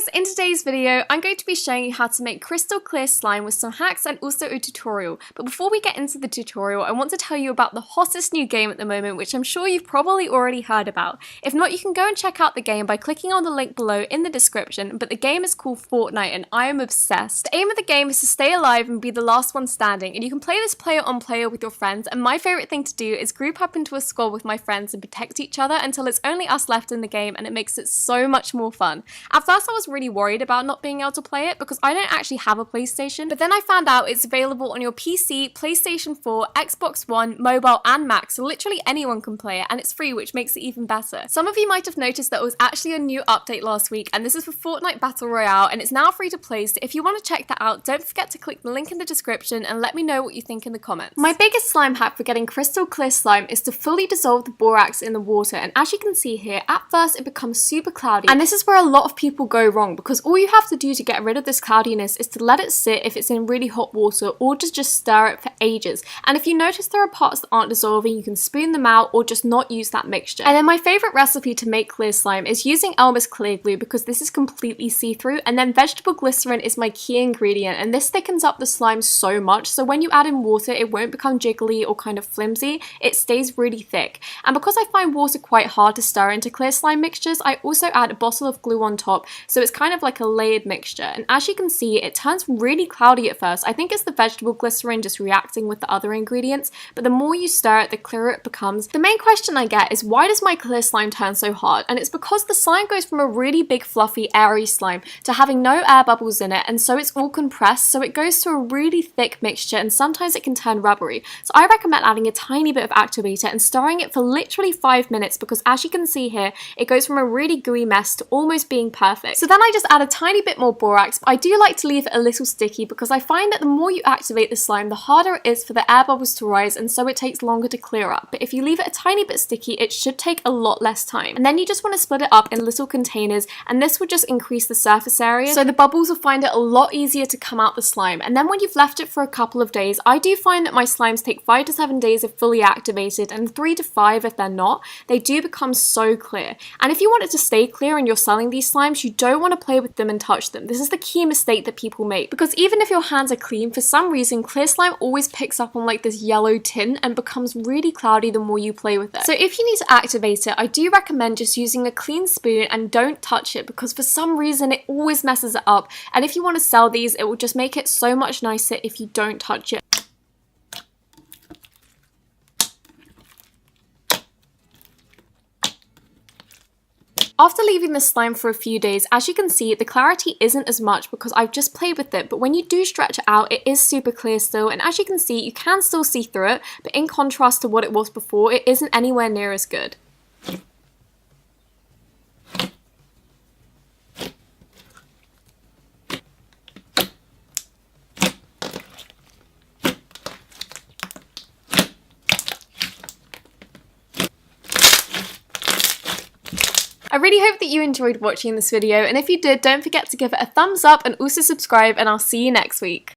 guys, in today's video I'm going to be showing you how to make crystal clear slime with some hacks and also a tutorial. But before we get into the tutorial, I want to tell you about the hottest new game at the moment, which I'm sure you've probably already heard about. If not, you can go and check out the game by clicking on the link below in the description, but the game is called Fortnite and I am obsessed. The aim of the game is to stay alive and be the last one standing, and you can play this player on player with your friends, and my favourite thing to do is group up into a squad with my friends and protect each other until it's only us left in the game, and it makes it so much more fun. At first I was really worried about not being able to play it because I don't actually have a PlayStation, but then I found out it's available on your PC, PlayStation 4, Xbox One, mobile and Mac, so literally anyone can play it, and it's free, which makes it even better. Some of you might have noticed that it was actually a new update last week, and this is for Fortnite Battle Royale, and it's now free to play, so if you want to check that out, don't forget to click the link in the description and let me know what you think in the comments. My biggest slime hack for getting crystal clear slime is to fully dissolve the borax in the water, and as you can see here, at first it becomes super cloudy, and this is where a lot of people go wrong, because all you have to do to get rid of this cloudiness is to let it sit if it's in really hot water, or just stir it for ages. And if you notice there are parts that aren't dissolving, you can spoon them out or just not use that mixture. And then my favourite recipe to make clear slime is using Elmer's clear glue, because this is completely see-through, and then vegetable glycerin is my key ingredient, and this thickens up the slime so much, so when you add in water it won't become jiggly or kind of flimsy, it stays really thick. And because I find water quite hard to stir into clear slime mixtures, I also add a bottle of glue on top, so it's kind of like a layered mixture, and as you can see it turns really cloudy at first. I think it's the vegetable glycerin just reacting with the other ingredients, but the more you stir it, the clearer it becomes. The main question I get is, why does my clear slime turn so hard? And it's because the slime goes from a really big fluffy airy slime to having no air bubbles in it, and so it's all compressed, so it goes to a really thick mixture, and sometimes it can turn rubbery. So I recommend adding a tiny bit of activator and stirring it for literally 5 minutes, because as you can see here, it goes from a really gooey mess to almost being perfect. So then I just add a tiny bit more borax, but I do like to leave it a little sticky because I find that the more you activate the slime, the harder it is for the air bubbles to rise, and so it takes longer to clear up. But if you leave it a tiny bit sticky, it should take a lot less time. And then you just want to split it up in little containers, and this would just increase the surface area, so the bubbles will find it a lot easier to come out the slime. And then when you've left it for a couple of days, I do find that my slimes take 5 to 7 days if fully activated, and 3 to 5 if they're not. They do become so clear. And if you want it to stay clear and you're selling these slimes, you don't want to play with them and touch them. This is the key mistake that people make, because even if your hands are clean, for some reason clear slime always picks up on like this yellow tint and becomes really cloudy the more you play with it. So if you need to activate it, I do recommend just using a clean spoon and don't touch it, because for some reason it always messes it up, and if you want to sell these, it will just make it so much nicer if you don't touch it. After leaving the slime for a few days, as you can see, the clarity isn't as much because I've just played with it, but when you do stretch it out, it is super clear still, and as you can see, you can still see through it, but in contrast to what it was before, it isn't anywhere near as good. I really hope that you enjoyed watching this video, and if you did, don't forget to give it a thumbs up and also subscribe, and I'll see you next week.